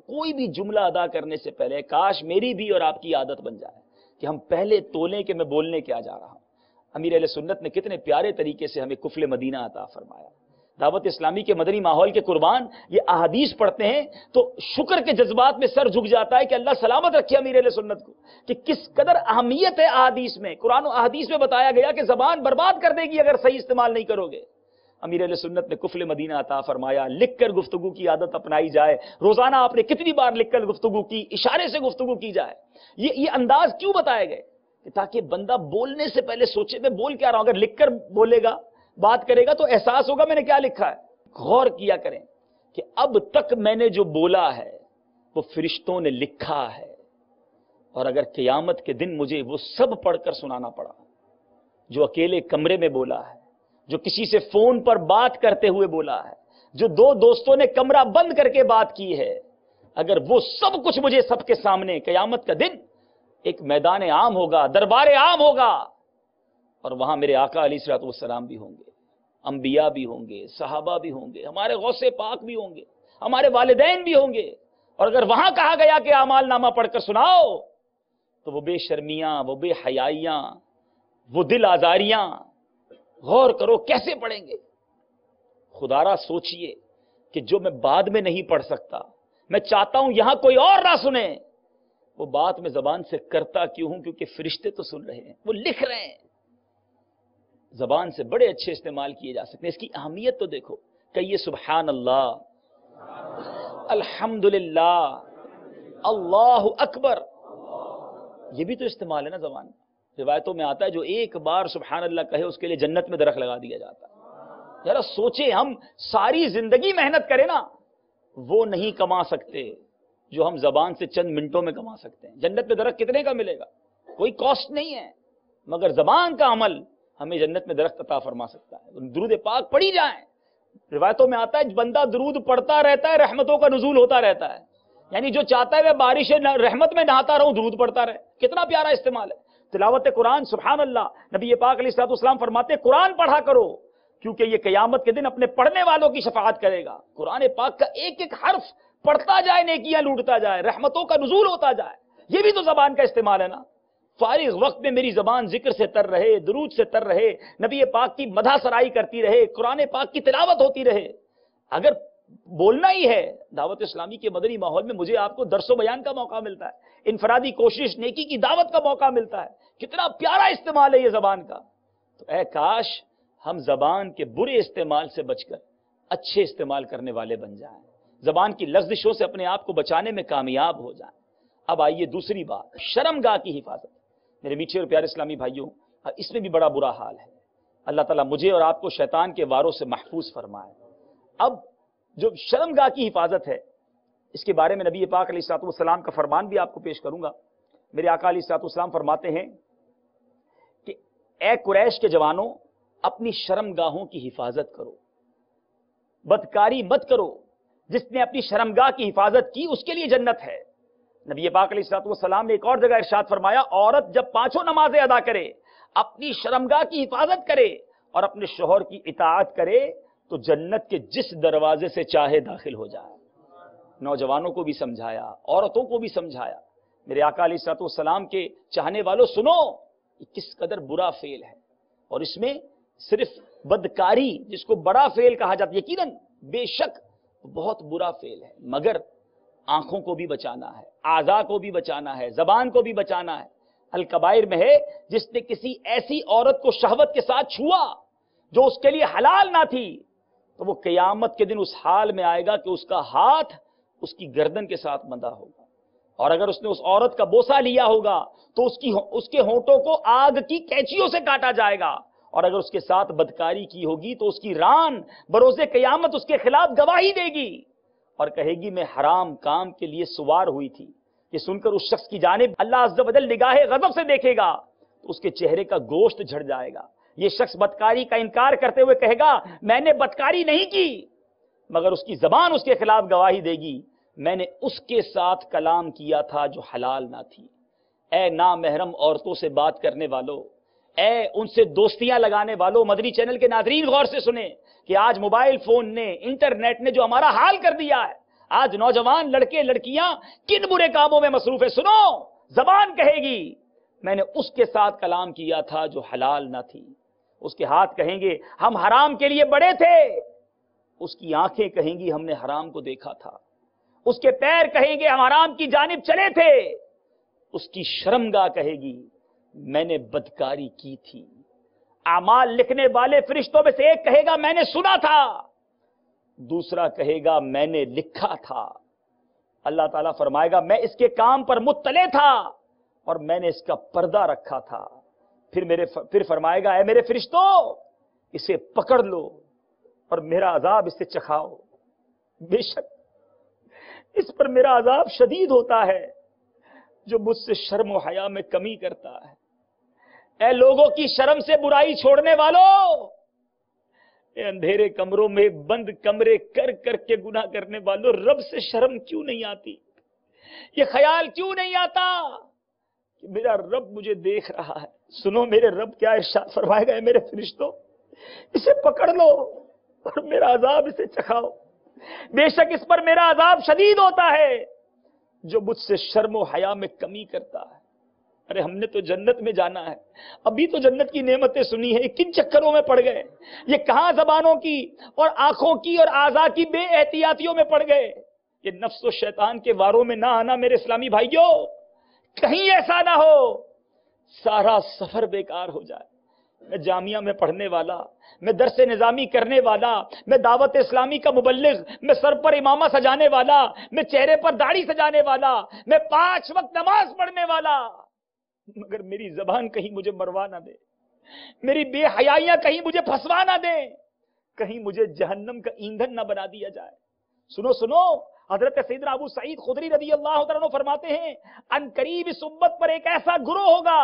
کوئی بھی جملہ ادا کرنے سے پہلے کاش میری بھی اور آپ کی عادت بن جائے کہ ہم پہلے تولیں کہ میں بولنے کیا جا رہا ہوں. امیر اہل سنت نے کتنے پیارے طریقے سے ہمیں کفل مدینہ عطا فرمایا. دعوت اسلامی کے مدنی ماحول کے قربان یہ احادیث پڑھتے ہیں تو شکر کے جذبات میں سر جھک جاتا ہے کہ اللہ سلامت رکھے امیر اہل سنت کو، کہ کس قدر اہمیت ہے احادیث میں. قرآن و احادیث میں بتایا گیا کہ زبان برباد کر دے گی اگر صحیح استعمال نہیں کرو گے. امیر اہل سنت نے کفل مدینہ عطا فرمایا. لکھ کر گفتگو کی عادت اپنائی جائے. روزانہ آپ نے کتنی بار لکھ کر گفتگو کی، اشارے سے گفتگو کی جائے. یہ انداز کیوں بتائے گئے؟ کہ تاکہ بندہ بولنے سے پہلے سوچے میں بول کیا رہا ہوں. اگر لکھ کر بولے گا، بات کرے گا تو احساس ہوگا میں نے کیا لکھا ہے. غور کیا کریں کہ اب تک میں نے جو بولا ہے وہ فرشتوں نے لکھا ہے، اور اگر قیامت کے دن مجھے وہ سب پڑھ کر سنانا پڑا، جو اکیلے کمرے میں بولا ہے، جو کسی سے فون پر بات کرتے ہوئے بولا ہے، جو دو دوستوں نے کمرہ بند کر کے بات کی ہے، اگر وہ سب کچھ مجھے سب کے سامنے قیامت کا دن ایک میدان عام ہوگا، دربار عام ہوگا، اور وہاں میرے آقا علیہ الصلوۃ والسلام بھی ہوں گے، انبیاء بھی ہوں گے، صحابہ بھی ہوں گے، ہمارے غوث پاک بھی ہوں گے، ہمارے والدین بھی ہوں گے، اور اگر وہاں کہا گیا کہ اعمال نامہ پڑھ کر سناؤ، تو وہ بے شرمیاں، وہ بے حیائیاں، وہ دل آزاریاں غور کرو کیسے پڑھیں گے؟ خدا را سوچئے کہ جو میں بعد میں نہیں پڑھ سکتا، میں چاہتا ہوں یہاں کوئی اور نہ سنے، وہ بات میں زبان سے کرتا کیوں ہوں؟ کیونکہ فرشتے تو سن رہے ہیں، وہ لکھ رہے ہیں۔ زبان سے بڑے اچھے استعمال کیے جا سکتے ہیں، اس کی اہمیت تو دیکھو، کہیے سبحان اللہ، الحمدللہ، اللہ اکبر، یہ بھی تو استعمال ہے نا زبان۔ روایتوں میں آتا ہے جو ایک بار سبحان اللہ کہے اس کے لیے جنت میں درخت لگا دیا جاتا ہے۔ ذرا سوچیں، ہم ساری زندگی محنت کریں نا، وہ نہیں کما سکتے جو ہم زبان سے چند منٹوں میں کما سکتے ہیں۔ جنت میں درخت کتنے کا ملے گا؟ کوئی کاسٹ نہیں ہے، مگر زبان کا عمل ہمیں جنت میں درخت عطا فرما سکتا ہے۔ درود پاک پڑھی جائیں، روایتوں میں آتا ہے بندہ درود پڑھتا رہتا ہے، رحمتوں کا نزول ہوتا رہتا ہے، یعنی جو چاہتا ہے وہ بارش رحمت میں نہاتا رہوں، درود پڑھتا رہے۔ کتنا پیارا استعمال ہے تلاوت قرآن، سبحان اللہ۔ نبی پاک علیہ الصلوۃ والسلام فرماتے قرآن پڑھا کرو، کیونکہ یہ قیامت کے دن اپنے پڑھنے والوں کی شفاعت کرے گا۔ قرآن پاک کا ایک ایک حرف پڑھتا جائے، نیکیاں لوٹتا جائے، رحمتوں کا نزول ہوتا جائے، یہ بھی تو زبان کا استعمال ہے نا۔ فارغ وقت میں میری زبان ذکر سے تر رہے، درود سے تر رہے، نبی پاک کی مدح سرائی کرتی رہے، قرآن پاک کی تلاوت ہوتی رہے۔ اگر بولنا ہی ہے دعوت اسلامی کے مدنی ماحول میں، مجھے آپ کو درس و بیان کا موقع ملتا ہے، انفرادی کوشش، نیکی کی دعوت کا موقع ملتا ہے، کتنا پیارا استعمال ہے یہ زبان کا۔ تو اے کاش ہم زبان کے برے استعمال سے بچ کر اچھے استعمال کرنے والے بن جائیں، زبان کی لغزشوں سے اپنے آپ کو بچانے میں کامیاب ہو جائیں۔ اب آئیے دوسری بات، شرمگاہ کی حفاظت۔ میرے میٹھے اور پیارے اسلامی بھائیوں، اس میں بھی بڑا برا حال ہے۔ اللہ تعالیٰ مجھے اور آپ کو شیطان کے واروں سے محفوظ فرمائے۔ اب جو شرمگاہ کی حفاظت ہے، اس کے بارے میں نبی پاک علیہ الصلوۃ والسلام کا فرمان بھی آپ کو پیش کروں گا۔ میرے آقا علیہ الصلوۃ والسلام فرماتے ہیں کہ اے قریش کے جوانوں، اپنی شرمگاہوں کی حفاظت کرو، بدکاری مت کرو، جس نے اپنی شرمگاہ کی حفاظت کی اس کے لیے جنت ہے۔ نبی پاک علیہ الصلوۃ والسلام نے ایک اور جگہ ارشاد فرمایا، عورت جب پانچوں نمازیں ادا کرے، اپنی شرمگاہ کی حفاظت کرے اور اپنے شوہر کی اطاعت کرے تو جنت کے جس دروازے سے چاہے داخل ہو جائے۔ نوجوانوں کو بھی سمجھایا، عورتوں کو بھی سمجھایا۔ میرے آقا علیہ الصلوۃ والسلام کے چاہنے والوں سنو، یہ کس قدر برا فعل ہے، اور اس میں صرف بدکاری جس کو بڑا فعل کہا جاتا ہے، یقیناً بے شک بہت برا فعل ہے، مگر آنکھوں کو بھی بچانا ہے، اعضاء کو بھی بچانا ہے، زبان کو بھی بچانا ہے۔ الکبائر میں ہے جس نے کسی ایسی عورت کو شہوت کے ساتھ چھوا جو اس کے لیے حلال نہ تھی، تو وہ قیامت کے دن اس حال میں آئے گا کہ اس کا ہاتھ اس کی گردن کے ساتھ بندھا ہوگا، اور اگر اس نے اس عورت کا بوسہ لیا ہوگا تو اس کے ہونٹوں کو آگ کی کینچیوں سے کاٹا جائے گا، اور اگر اس کے ساتھ بدکاری کی ہوگی تو اس کی ران بروز قیامت اس کے خلاف گواہی دے گی اور کہے گی میں حرام کام کے لیے سوار ہوئی تھی۔ یہ سن کر اس شخص کی جانب اللہ عز و جل نگاہ غضب سے دیکھے گا تو اس کے چہرے کا گوشت جھڑ جائے گا۔ یہ شخص بدکاری کا انکار کرتے ہوئے کہے گا میں نے بدکاری نہیں کی، مگر اس کی زبان اس کے خلاف گواہی دے گی میں نے اس کے ساتھ کلام کیا تھا جو حلال نہ تھی۔ اے نامحرم عورتوں سے بات کرنے والوں، اے ان سے دوستیاں لگانے والوں، مدنی چینل کے ناظرین غور سے سنیں کہ آج موبائل فون نے، انٹرنیٹ نے جو ہمارا حال کر دیا ہے، آج نوجوان لڑکے لڑکیاں کن برے کاموں میں مصروف ہے۔ سنو، زبان کہے گی میں نے اس کے ساتھ کلام کیا تھا جو حلال نہ تھی، اس کے ہاتھ کہیں گے ہم حرام کے لیے بڑے تھے، اس کی آنکھیں کہیں گی ہم نے حرام کو دیکھا تھا، اس کے پیر کہیں گے ہم حرام کی جانب چلے تھے، اس کی شرمگاہ کہے گی میں نے بدکاری کی تھی۔ اعمال لکھنے والے فرشتوں میں سے ایک کہے گا میں نے سنا تھا، دوسرا کہے گا میں نے لکھا تھا۔ اللہ تعالیٰ فرمائے گا میں اس کے کام پر مطلع تھا اور میں نے اس کا پردہ رکھا تھا۔ پھر فرمائے گا اے میرے فرشتوں اسے پکڑ لو اور میرا عذاب اس سے چکھاؤ، بے شک اس پر میرا عذاب شدید ہوتا ہے جو مجھ سے شرم و حیا میں کمی کرتا ہے۔ اے لوگوں کی شرم سے برائی چھوڑنے والوں، اے اندھیرے کمروں میں بند کمرے کر کر کے گناہ کرنے والوں، رب سے شرم کیوں نہیں آتی؟ یہ خیال کیوں نہیں آتا کہ میرا رب مجھے دیکھ رہا ہے؟ سنو میرے رب کیا ارشاد فرمائے گا، میرے فرشتوں اسے پکڑ لو اور میرا عذاب اسے چکھاؤ، بے شک اس پر میرا عذاب شدید ہوتا ہے جو مجھ سے شرم و حیا میں کمی کرتا ہے۔ ارے ہم نے تو جنت میں جانا ہے، ابھی تو جنت کی نعمتیں سنی ہے، کن چکروں میں پڑ گئے؟ یہ کہاں زبانوں کی اور آنکھوں کی اور اعضاء کی بے احتیاطیوں میں پڑ گئے؟ یہ نفس و شیطان کے واروں میں نہ آنا میرے اسلامی بھائیوں، کہیں ایسا نہ ہو سارا سفر بیکار ہو جائے۔ میں جامعہ میں پڑھنے والا، میں درس نظامی کرنے والا، میں دعوت اسلامی کا مبلغ، میں سر پر امامہ سجانے والا، میں چہرے پر داڑھی سجانے والا، میں 5 وقت نماز پڑھنے والا، مگر میری زبان کہیں مجھے مروا نہ دے، میری بے حیائیاں کہیں مجھے پھنسوا نہ دیں، کہیں مجھے جہنم کا ایندھن نہ بنا دیا جائے۔ سنو سنو، حضرت سیدنا ابو سعید خدری رضی اللہ تعالیٰ عنہ فرماتے ہیں ان قریب اس امت پر ایک ایسا گروہ ہوگا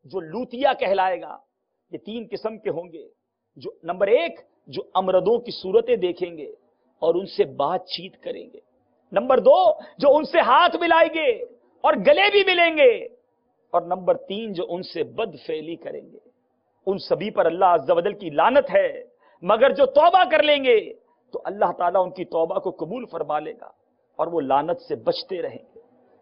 جو لوتیا کہلائے گا۔ یہ 3 قسم کے ہوں گے، جو نمبر 1 جو امردوں کی صورتیں دیکھیں گے اور ان سے بات چیت کریں گے، نمبر 2 جو ان سے ہاتھ ملائیں گے اور گلے بھی ملیں گے، اور نمبر 3 جو ان سے بد فعلی کریں گے۔ ان سبھی پر اللہ عز و جل کی لعنت ہے، مگر جو توبہ کر لیں گے تو اللہ تعالیٰ ان کی توبہ کو قبول فرما لے گا اور وہ لعنت سے بچتے رہیں گے۔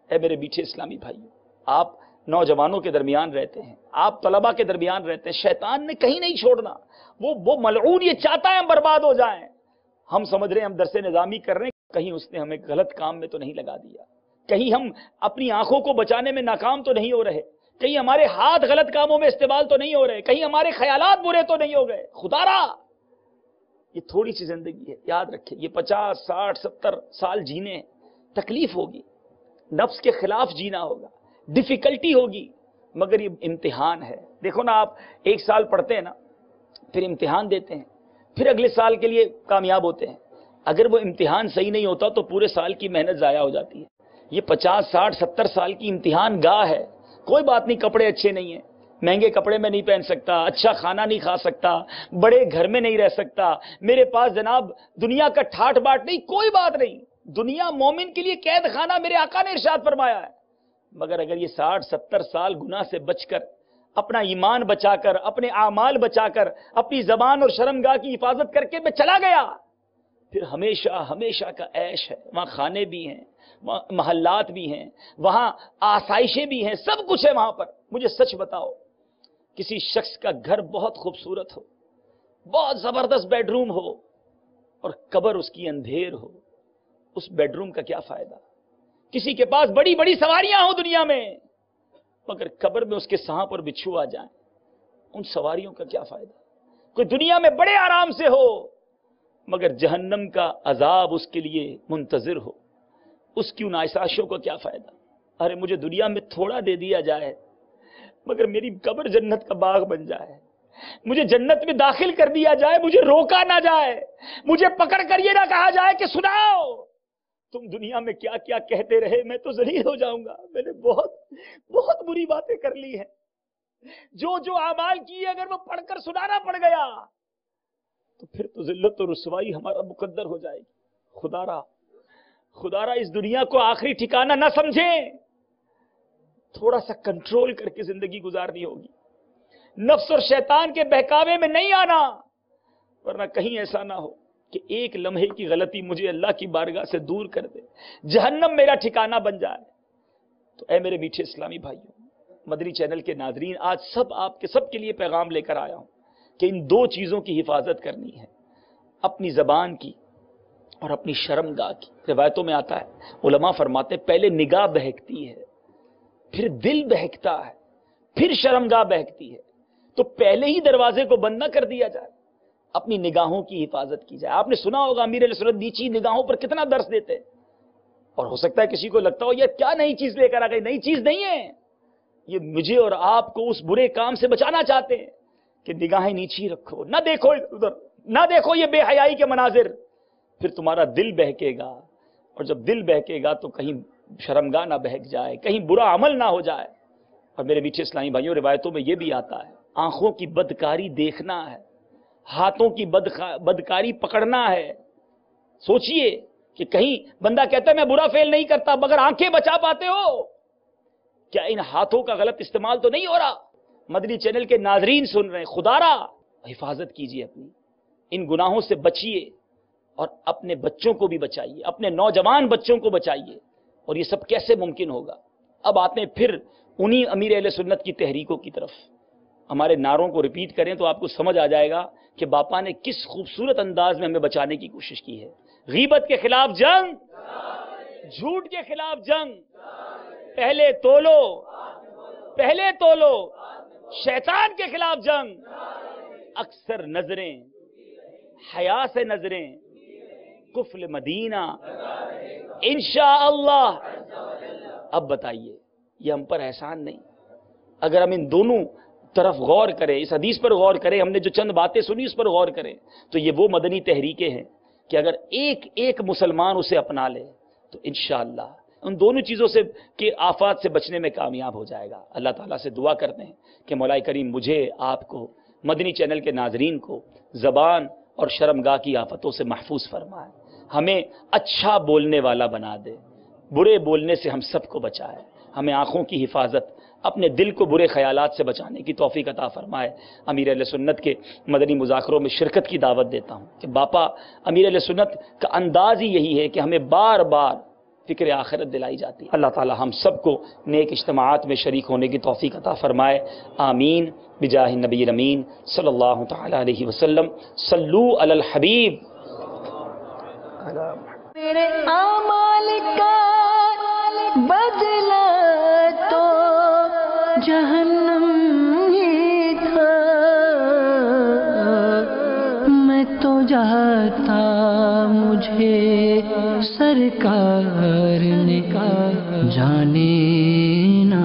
اے میرے میٹھے اسلامی بھائیو، آپ نوجوانوں کے درمیان رہتے ہیں، آپ طلباء کے درمیان رہتے ہیں، شیطان نے کہیں نہیں چھوڑنا، وہ ملعون یہ چاہتا ہے ہم برباد ہو جائیں۔ ہم سمجھ رہے ہیں ہم درس نظامی کر رہے ہیں، کہیں اس نے ہمیں غلط کام میں تو نہیں لگا دیا، کہیں ہم اپنی آنکھوں کو بچانے میں ناکام تو نہیں ہو رہے، کہیں ہمارے ہاتھ غلط کاموں میں استعمال تو نہیں ہو رہے، کہیں ہمارے خیالات برے تو نہیں ہو گئے۔ خدا را یہ تھوڑی سی زندگی ہے، یاد رکھیں، یہ 50 60 70 سال جینے ہیں، تکلیف ہوگی، نفس کے خلاف جینا ہوگا، ڈیفیکلٹی ہوگی، مگر یہ امتحان ہے۔ دیکھو نا، آپ 1 سال پڑھتے ہیں نا، پھر امتحان دیتے ہیں، پھر اگلے سال کے لیے کامیاب ہوتے ہیں، اگر وہ امتحان صحیح نہیں ہوتا تو پورے سال کی محنت ضائع ہو جاتی ہے۔ یہ 50 60 70 سال کی امتحان گاہ ہے۔ کوئی بات نہیں، کپڑے اچھے نہیں ہیں، مہنگے کپڑے میں نہیں پہن سکتا، اچھا کھانا نہیں کھا سکتا، بڑے گھر میں نہیں رہ سکتا، میرے پاس جناب دنیا کا ٹھاٹ باٹ نہیں، کوئی بات نہیں، دنیا مومن کے لیے قید خانہ میرے آقا نے ارشاد فرمایا ہے۔ مگر اگر یہ 60 70 سال گناہ سے بچ کر، اپنا ایمان بچا کر، اپنے اعمال بچا کر، اپنی زبان اور شرمگاہ کی حفاظت کر کے میں چلا گیا، پھر ہمیشہ ہمیشہ کا عیش ہے۔ وہاں کھانے بھی ہیں، محلات بھی ہیں، وہاں آسائشیں بھی ہیں، سب کچھ ہے وہاں پر۔ مجھے سچ بتاؤ، کسی شخص کا گھر بہت خوبصورت ہو، بہت زبردست بیڈ روم ہو، اور قبر اس کی اندھیر ہو، اس بیڈ روم کا کیا فائدہ؟ کسی کے پاس بڑی بڑی سواریاں ہوں دنیا میں، مگر قبر میں اس کے سانپ اور بچھو آ جائیں، ان سواریوں کا کیا فائدہ؟ کوئی دنیا میں بڑے آرام سے ہو، مگر جہنم کا عذاب اس کے لیے منتظر ہو، اس کی ان عیاشیوں کا کیا فائدہ؟ ارے مجھے دنیا میں تھوڑا دے دیا جائے، مگر میری قبر جنت کا باغ بن جائے، مجھے جنت میں داخل کر دیا جائے، مجھے روکا نہ جائے، مجھے پکڑ کر یہ نہ کہا جائے کہ سناؤ تم دنیا میں کیا کیا کہتے رہے، میں تو ذلیل ہو جاؤں گا، میں نے بہت بہت بری باتیں کر لی ہیں، جو اعمال کیے اگر وہ پڑھ کر سنانا پڑ گیا تو پھر تو ذلت و رسوائی ہمارا مقدر ہو جائے گی۔ خدا را اس دنیا کو آخری ٹھکانہ نہ سمجھیں، تھوڑا سا کنٹرول کر کے زندگی گزارنی ہوگی، نفس اور شیطان کے بہکاوے میں نہیں آنا، ورنہ کہیں ایسا نہ ہو کہ ایک لمحے کی غلطی مجھے اللہ کی بارگاہ سے دور کر دے، جہنم میرا ٹھکانہ بن جائے۔ تو اے میرے میٹھے اسلامی بھائیوں، مدنی چینل کے ناظرین، آج آپ کے سب کے لیے پیغام لے کر آیا ہوں کہ ان 2 چیزوں کی حفاظت کرنی ہے، اپنی زبان کی اور اپنی شرمگاہ کی۔ روایتوں میں آتا ہے، علماء فرماتے ہیں پہلے نگاہ بہکتی ہے، پھر دل بہکتا ہے، پھر شرمگاہ بہکتی ہے، تو پہلے ہی دروازے کو بند نہ کر دیا جائے، اپنی نگاہوں کی حفاظت کی جائے۔ آپ نے سنا ہوگا امیر علیہ السلام نیچی نگاہوں پر کتنا درس دیتے ہیں، اور ہو سکتا ہے کسی کو لگتا ہو یہ کیا نئی چیز لے کر آ گئی، نئی چیز نہیں ہے، یہ مجھے اور آپ کو اس برے کام سے بچانا چاہتے ہیں کہ نگاہیں نیچی رکھو، نہ دیکھو ادھر، نہ دیکھو یہ بے حیائی کے مناظر، پھر تمہارا دل بہکے گا، اور جب دل بہکے گا تو کہیں شرمگاہ نہ بہک جائے، کہیں برا عمل نہ ہو جائے۔ اور میرے میٹھے اسلامی بھائیوں، روایتوں میں یہ بھی آتا ہے آنکھوں کی بدکاری دیکھنا ہے، ہاتھوں کی بدکاری پکڑنا ہے. سوچئے کہ کہیں بندہ کہتا ہے میں برا فعل نہیں کرتا مگر آنکھیں بچا پاتے ہو، کیا ان ہاتھوں کا غلط استعمال تو نہیں ہو رہا؟ مدنی چینل کے ناظرین سن رہے ہیں، خدا را حفاظت کیجئے اپنی، ان گناہوں سے بچیے اور اپنے بچوں کو بھی بچائیے، اپنے نوجوان بچوں کو بچائیے. اور یہ سب کیسے ممکن ہوگا؟ اب آتے ہیں پھر انہی امیر اہل سنت کی تحریکوں کی طرف. ہمارے نعروں کو ریپیٹ کریں تو آپ کو سمجھ آ جائے گا کہ باپا نے کس خوبصورت انداز میں ہمیں بچانے کی کوشش کی ہے. غیبت کے خلاف جنگ، جھوٹ کے خلاف جنگ، پہلے تولو، پہلے تولو، شیطان کے خلاف جنگ، اکثر نظریں، حیا سے نظریں، کفل مدینہ، انشاءاللہ. اب بتائیے یہ ہم پر احسان نہیں؟ اگر ہم ان دونوں طرف غور کریں، اس حدیث پر غور کریں، ہم نے جو چند باتیں سنی اس پر غور کریں، تو یہ وہ مدنی تحریکیں ہیں کہ اگر ایک ایک مسلمان اسے اپنا لے تو انشاءاللہ ان دونوں چیزوں سے کہ آفات سے بچنے میں کامیاب ہو جائے گا. اللہ تعالیٰ سے دعا کرتے ہیں کہ مولا کریم مجھے، آپ کو، مدنی چینل کے ناظرین کو زبان اور شرمگاہ کی آفتوں سے محفوظ فرمائے، ہمیں اچھا بولنے والا بنا دے، برے بولنے سے ہم سب کو بچائے، ہمیں آنکھوں کی حفاظت، اپنے دل کو برے خیالات سے بچانے کی توفیق عطا فرمائے. امیر اہل سنت کے مدنی مذاکروں میں شرکت کی دعوت دیتا ہوں کہ باپا امیر اہل سنت کا انداز ہی یہی ہے کہ ہمیں بار بار فکر آخرت دلائی جاتی ہے. اللہ تعالی ہم سب کو نیک اجتماعات میں شریک ہونے کی توفیق عطا فرمائے. آمین بجاہ النبی الامین صلی اللہ تعالی علیہ وسلم. صلو علی الحبیب. میرے اعمال کا بدلہ تو جہنم ہی تھا، میں تو جاتا مجھے سرکار نے کہا جانے نہ